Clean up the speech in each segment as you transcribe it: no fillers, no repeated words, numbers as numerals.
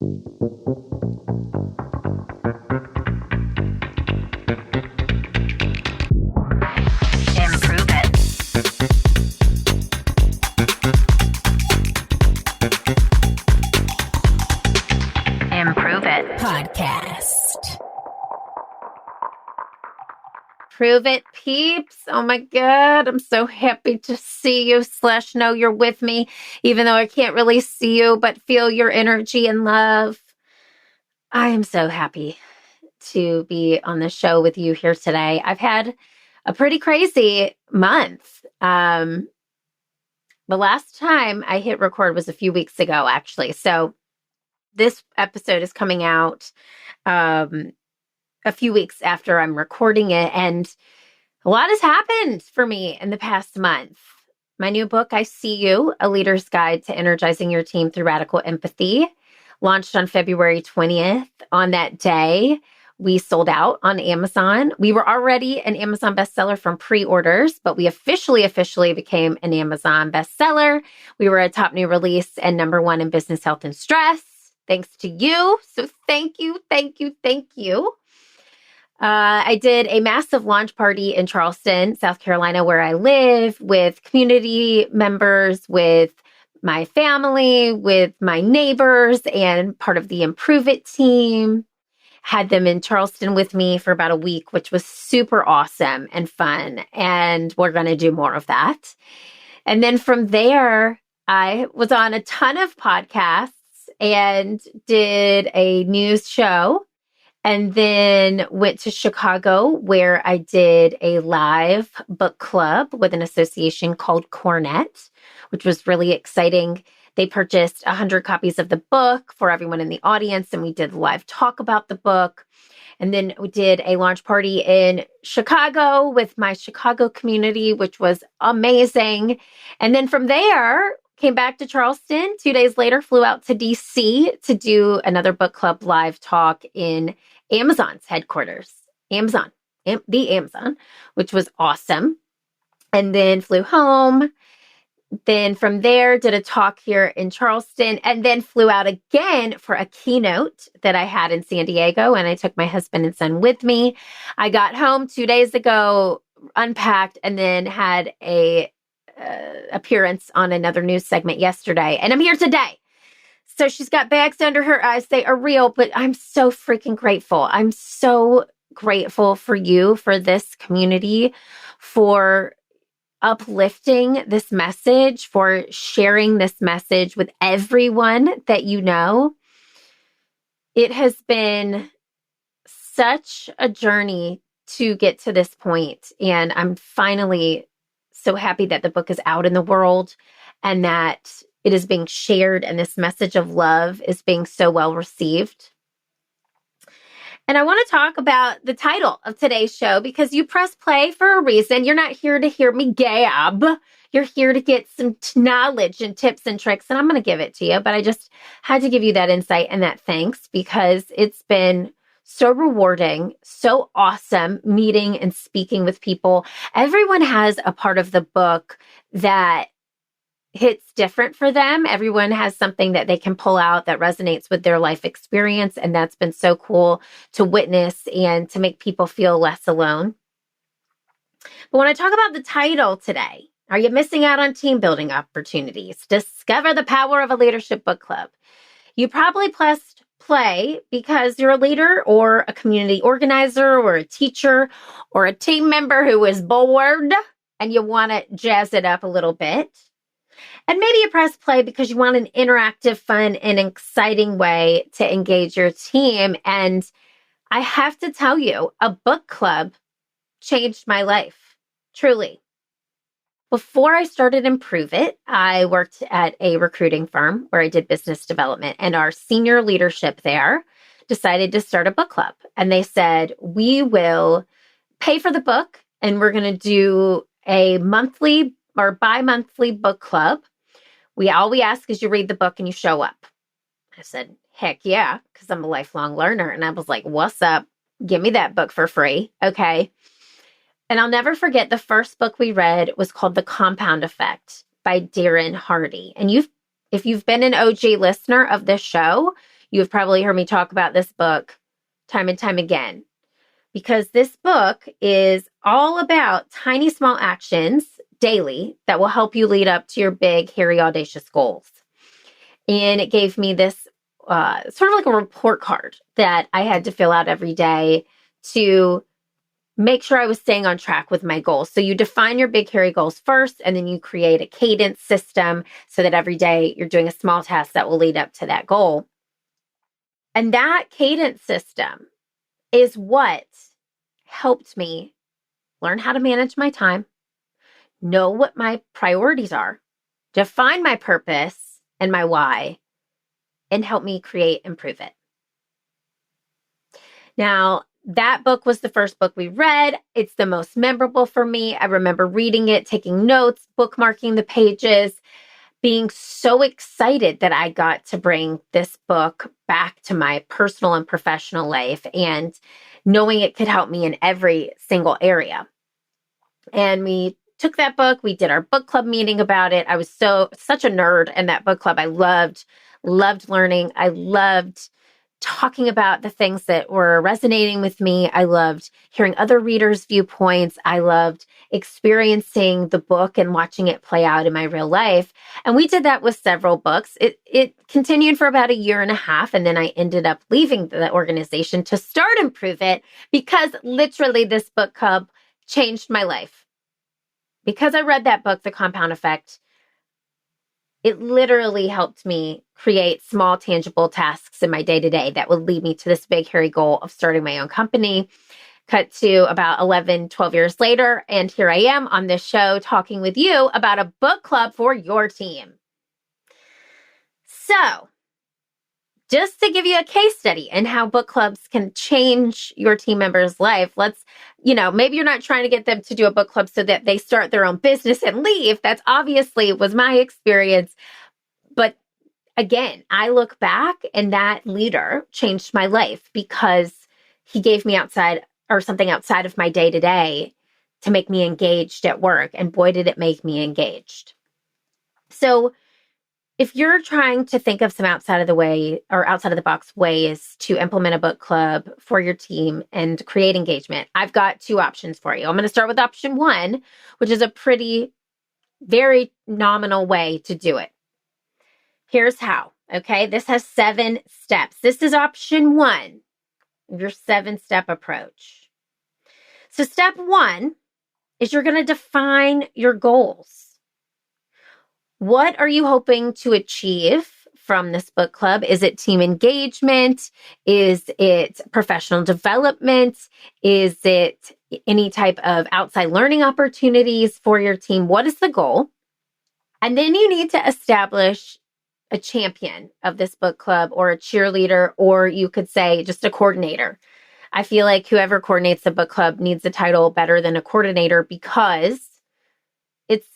Improve it. Improve it. Podcast. Prove it, peeps. Oh my God. I'm so happy to see you / know you're with me, even though I can't really see you, but feel your energy and love. I am so happy to be on the show with you here today. I've had a pretty crazy month. The last time I hit record was a few weeks ago, actually. So this episode is coming out a few weeks after I'm recording it, and a lot has happened for me in the past month. My new book, I See You, A Leader's Guide to Energizing Your Team Through Radical Empathy, launched on February 20th. On that day, we sold out on Amazon. We were already an Amazon bestseller from pre-orders, but we officially became an Amazon bestseller. We were a top new release and #1 in business, health, and stress, thanks to you. So thank you. I did a massive launch party in Charleston, South Carolina, where I live, with community members, with my family, with my neighbors, and part of the Improve It team. Had them in Charleston with me for about a week, which was super awesome and fun. And we're going to do more of that. And then from there, I was on a ton of podcasts and did a news show. And then went to Chicago, where I did a live book club with an association called Cornet, which was really exciting. They purchased 100 copies of the book for everyone in the audience, and we did a live talk about the book. And then we did a launch party in Chicago with my Chicago community, which was amazing. And then from there, came back to Charleston. 2 days later, flew out to DC to do another book club live talk in Amazon's headquarters, the Amazon, which was awesome. And then flew home. Then from there, did a talk here in Charleston, and then flew out again for a keynote that I had in San Diego. And I took my husband and son with me. I got home 2 days ago, unpacked, and then had a appearance on another news segment yesterday. And I'm here today. So she's got bags under her eyes. They are real, but I'm so freaking grateful. I'm so grateful for you, for this community, for uplifting this message, for sharing this message with everyone that you know. It has been such a journey to get to this point, and I'm finally so happy that the book is out in the world and that it is being shared, and this message of love is being so well received. And I want to talk about the title of today's show, because you press play for a reason. You're not here to hear me gab. You're here to get some knowledge and tips and tricks, and I'm going to give it to you. But I just had to give you that insight and that thanks, because it's been so rewarding, so awesome meeting and speaking with people. Everyone has a part of the book that hits different for them. Everyone has something that they can pull out that resonates with their life experience. And that's been so cool to witness and to make people feel less alone. But when I talk about the title today, are you missing out on team building opportunities? Discover the power of a leadership book club. You probably pressed play because you're a leader or a community organizer or a teacher or a team member who is bored and you want to jazz it up a little bit. And maybe you press play because you want an interactive, fun, and exciting way to engage your team. And I have to tell you, a book club changed my life, truly. Before I started Improve It, I worked at a recruiting firm where I did business development, and our senior leadership there decided to start a book club. And they said, we will pay for the book, and we're going to do a monthly or bi-monthly book club. All we ask is you read the book and you show up. I said, heck yeah, because I'm a lifelong learner. And I was like, what's up? Give me that book for free. Okay. And I'll never forget, the first book we read was called The Compound Effect by Darren Hardy. And if you've been an OG listener of this show, You've probably heard me talk about this book time and time again, because this book is all about tiny, small actions daily that will help you lead up to your big, hairy, audacious goals. And it gave me this sort of like a report card that I had to fill out every day to make sure I was staying on track with my goals. So you define your big, hairy goals first, and then you create a cadence system so that every day you're doing a small task that will lead up to that goal. And that cadence system is what helped me learn how to manage my time, know what my priorities are, define my purpose and my why, and help me create and prove it. Now, that book was the first book we read. It's the most memorable for me. I remember reading it, taking notes, bookmarking the pages, being so excited that I got to bring this book back to my personal and professional life, and knowing it could help me in every single area. And we took that book. We did our book club meeting about it. I was such a nerd in that book club. I loved learning. I loved talking about the things that were resonating with me. I loved hearing other readers' viewpoints. I loved experiencing the book and watching it play out in my real life. And we did that with several books. It continued for about 1.5 years, and then I ended up leaving the organization to start Improve It, because literally this book club changed my life. Because I read that book, The Compound Effect, it literally helped me create small, tangible tasks in my day-to-day that would lead me to this big, hairy goal of starting my own company. Cut to about 11, 12 years later, and here I am on this show talking with you about a book club for your team. So, just to give you a case study in how book clubs can change your team member's life, maybe you're not trying to get them to do a book club so that they start their own business and leave. That's obviously was my experience. But again, I look back and that leader changed my life because he gave me something outside of my day-to-day to make me engaged at work. And boy, did it make me engaged. So if you're trying to think of some outside of the box ways to implement a book club for your team and create engagement, I've got 2 options for you. I'm going to start with option 1, which is a very nominal way to do it. Here's how. Okay. This has 7 steps. This is option 1 of your 7-step approach. So step 1 is you're going to define your goals. What are you hoping to achieve from this book club? Is it team engagement? Is it professional development? Is it any type of outside learning opportunities for your team? What is the goal? And then you need to establish a champion of this book club, or a cheerleader, or you could say just a coordinator. I feel like whoever coordinates the book club needs a title better than a coordinator, because it's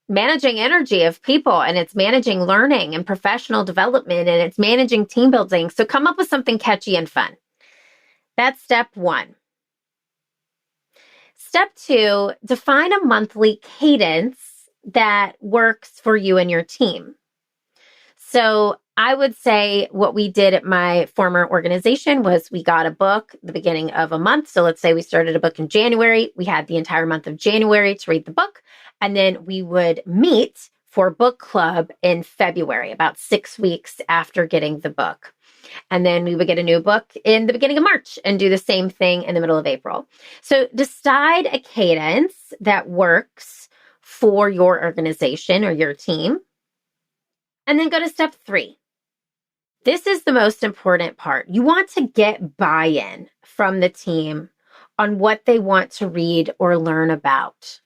managing energy of people, and it's managing learning and professional development, and it's managing team building. So come up with something catchy and fun. That's step 1. Step 2, define a monthly cadence that works for you and your team. So I would say what we did at my former organization was we got a book at the beginning of a month. So let's say we started a book in January. We had the entire month of January to read the book. And then we would meet for book club in February, about 6 weeks after getting the book. And then we would get a new book in the beginning of March and do the same thing in the middle of April. So decide a cadence that works for your organization or your team. And then go to step 3. This is the most important part. You want to get buy-in from the team on what they want to read or learn about.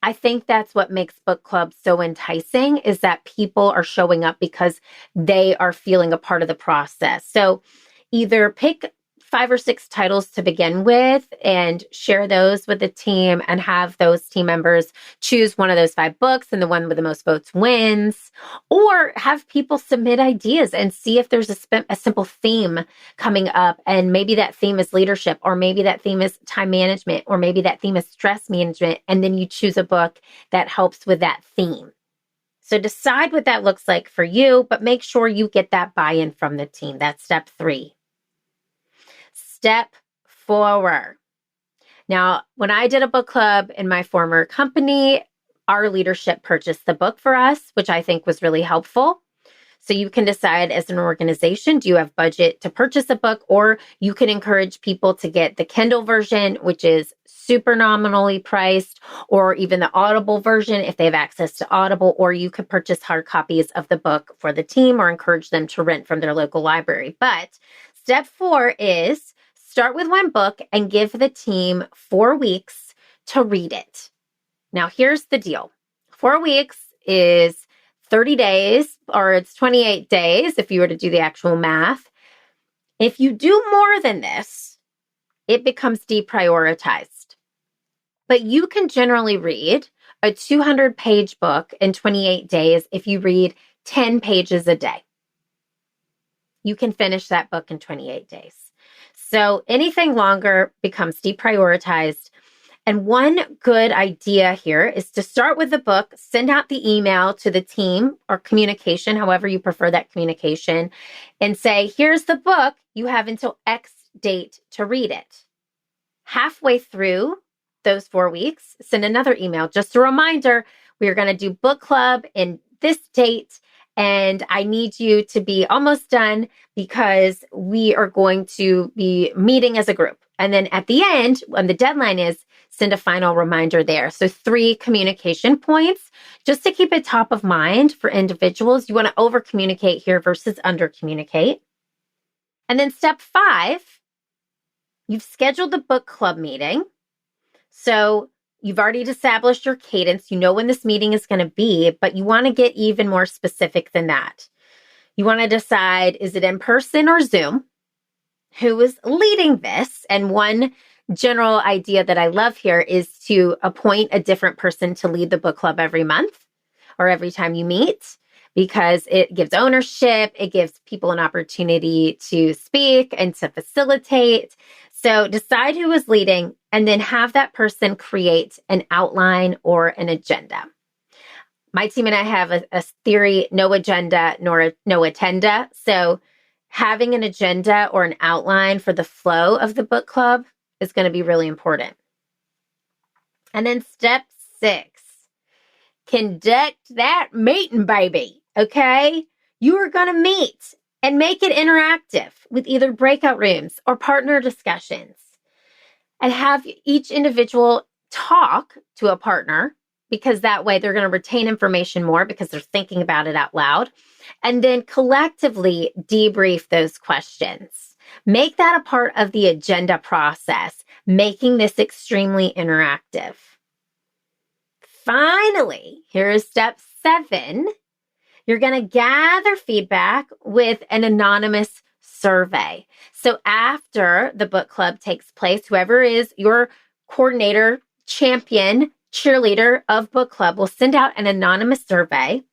I think that's what makes book clubs so enticing, is that people are showing up because they are feeling a part of the process. So either pick 5 or 6 titles to begin with and share those with the team, and have those team members choose one of those 5 books, and the one with the most votes wins. Or have people submit ideas and see if there's a simple theme coming up, and maybe that theme is leadership, or maybe that theme is time management, or maybe that theme is stress management, and then you choose a book that helps with that theme. So decide what that looks like for you, but make sure you get that buy-in from the team. That's step 3. Step 4. Now, when I did a book club in my former company, our leadership purchased the book for us, which I think was really helpful. So you can decide as an organization, do you have budget to purchase a book, or you can encourage people to get the Kindle version, which is super nominally priced, or even the Audible version if they have access to Audible, or you could purchase hard copies of the book for the team or encourage them to rent from their local library. But step 4 is start with one book and give the team 4 weeks to read it. Now, here's the deal. 4 weeks is 30 days, or it's 28 days if you were to do the actual math. If you do more than this, it becomes deprioritized. But you can generally read a 200-page book in 28 days if you read 10 pages a day. You can finish that book in 28 days. So anything longer becomes deprioritized. And one good idea here is to start with the book, send out the email to the team or communication, however you prefer that communication, and say, here's the book. You have until X date to read it. Halfway through those 4 weeks, send another email. Just a reminder, we are going to do book club in this date, and I need you to be almost done because we are going to be meeting as a group. And then at the end, when the deadline is, send a final reminder there. So 3 communication points, just to keep it top of mind for individuals. You want to over communicate here versus under communicate. And then step 5, you've scheduled the book club meeting. So you've already established your cadence. You know when this meeting is going to be, but you want to get even more specific than that. You want to decide, is it in person or Zoom? Who is leading this? And one general idea that I love here is to appoint a different person to lead the book club every month or every time you meet, because it gives ownership. It gives people an opportunity to speak and to facilitate. So decide who is leading and then have that person create an outline or an agenda. My team and I have a theory, no agenda nor no attenda. So having an agenda or an outline for the flow of the book club is going to be really important. And then step 6, conduct that meeting, baby. Okay? You are going to meet and make it interactive with either breakout rooms or partner discussions, and have each individual talk to a partner, because that way they're going to retain information more because they're thinking about it out loud, and then collectively debrief those questions. Make that a part of the agenda process, making this extremely interactive. Finally, here is step 7. You're going to gather feedback with an anonymous survey. So after the book club takes place, whoever is your coordinator, champion, cheerleader of book club will send out an anonymous survey.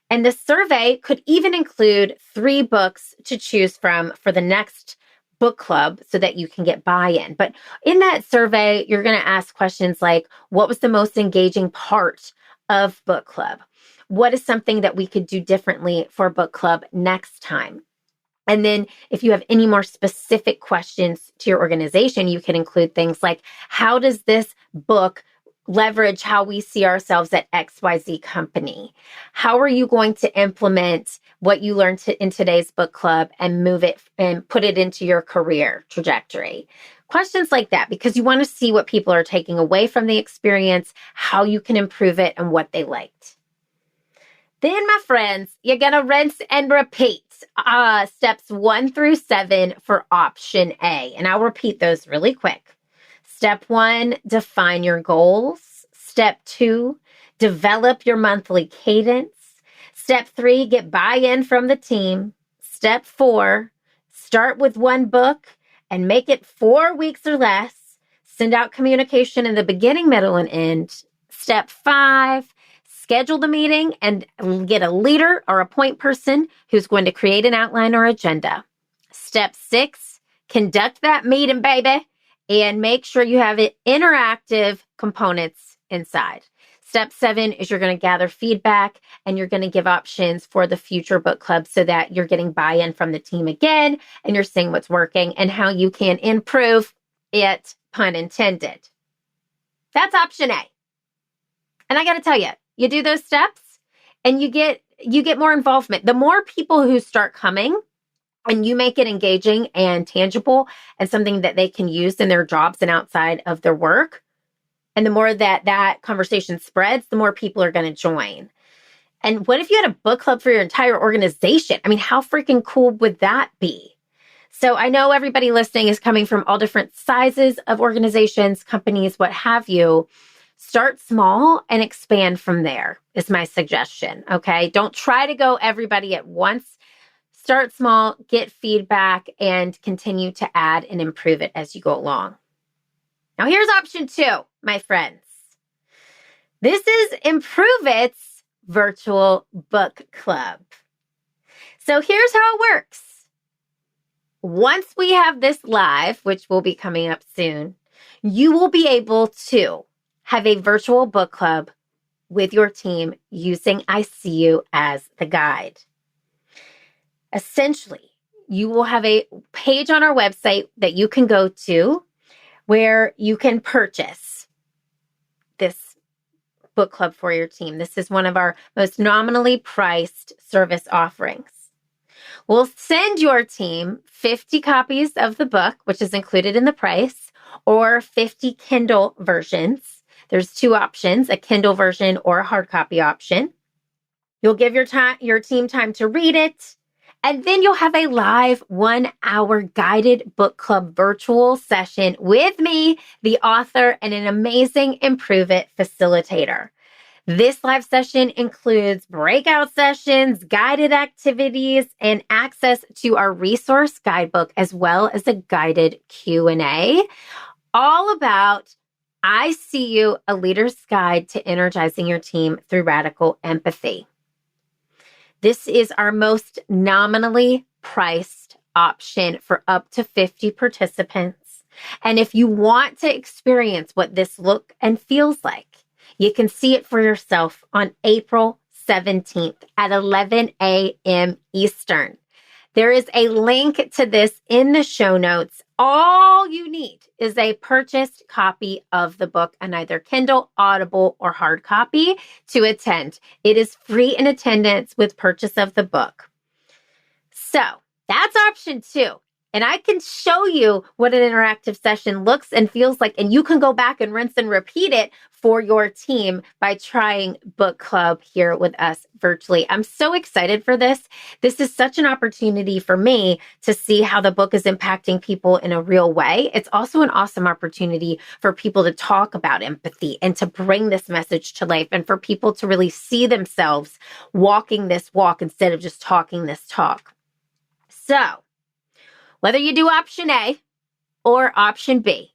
And the survey could even include 3 books to choose from for the next book club so that you can get buy-in. But in that survey, you're going to ask questions like, what was the most engaging part of book club? What is something that we could do differently for book club next time? And then if you have any more specific questions to your organization, you can include things like, how does this book leverage how we see ourselves at XYZ company? How are you going to implement what you learned in today's book club and move it and put it into your career trajectory? Questions like that, because you want to see what people are taking away from the experience, how you can improve it, and what they liked. Then, my friends, you're going to rinse and repeat steps 1 through 7 for option A. And I'll repeat those really quick. Step 1, define your goals. Step 2, develop your monthly cadence. Step 3, get buy-in from the team. Step 4, start with one book and make it 4 weeks or less. Send out communication in the beginning, middle, and end. Step 5, schedule the meeting and get a leader or a point person who's going to create an outline or agenda. Step 6, conduct that meeting, baby, and make sure you have it interactive components inside. Step 7 is you're going to gather feedback and you're going to give options for the future book club so that you're getting buy-in from the team again and you're seeing what's working and how you can improve it, pun intended. That's option A. And I got to tell you, you do those steps and you get more involvement. The more people who start coming and you make it engaging and tangible and something that they can use in their jobs and outside of their work, and the more that conversation spreads, the more people are going to join. And what if you had a book club for your entire organization? I mean, how freaking cool would that be? So I know everybody listening is coming from all different sizes of organizations, companies, what have you. Start small and expand from there is my suggestion, okay? Don't try to go everybody at once. Start small, get feedback, and continue to add and improve it as you go along. Now here's option 2, my friends. This is Improve It's Virtual Book Club. So here's how it works. Once we have this live, which will be coming up soon, you will be able to have a virtual book club with your team using I See You as the guide. Essentially, you will have a page on our website that you can go to where you can purchase this book club for your team. This is one of our most nominally priced service offerings. We'll send your team 50 copies of the book, which is included in the price, or 50 Kindle versions. There's 2 options, a Kindle version or a hard copy option. You'll give your team time to read it, and then you'll have a live 1-hour guided book club virtual session with me, the author, and an amazing Improve It facilitator. This live session includes breakout sessions, guided activities, and access to our resource guidebook, as well as a guided Q&A, all about I See You, a leader's guide to energizing your team through radical empathy. This is our most nominally priced option for up to 50 participants. And if you want to experience what this look and feels like, you can see it for yourself on April 17th at 11 a.m. Eastern. There is a link to this in the show notes. All you need is a purchased copy of the book on either Kindle, Audible, or hard copy to attend. It is free in attendance with purchase of the book. So that's option 2. And I can show you what an interactive session looks and feels like, and you can go back and rinse and repeat it for your team by trying book club here with us virtually. I'm so excited for this. This is such an opportunity for me to see how the book is impacting people in a real way. It's also an awesome opportunity for people to talk about empathy and to bring this message to life, and for people to really see themselves walking this walk instead of just talking this talk. So, whether you do option A or option B,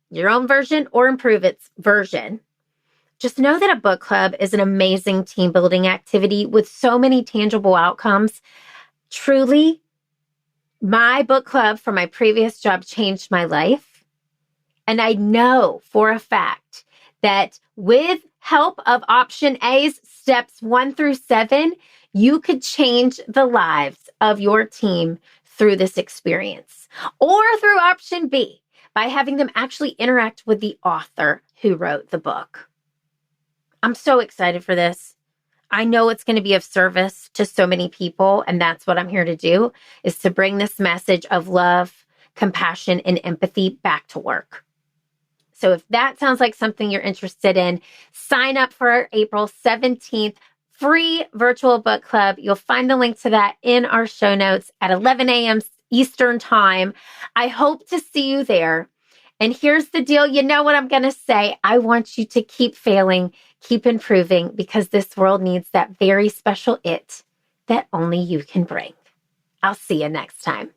your own version or Improve It's version, just know that a book club is an amazing team building activity with so many tangible outcomes. Truly, my book club from my previous job changed my life. And I know for a fact that with help of option A's steps 1 through 7, you could change the lives of your team through this experience, or through option B, by having them actually interact with the author who wrote the book. I'm so excited for this. I know it's going to be of service to so many people, and that's what I'm here to do, is to bring this message of love, compassion, and empathy back to work. So if that sounds like something you're interested in, sign up for our April 17th free virtual book club. You'll find the link to that in our show notes at 11 a.m. Eastern time. I hope to see you there. And here's the deal. You know what I'm going to say. I want you to keep failing, keep improving, because this world needs that very special it that only you can bring. I'll see you next time.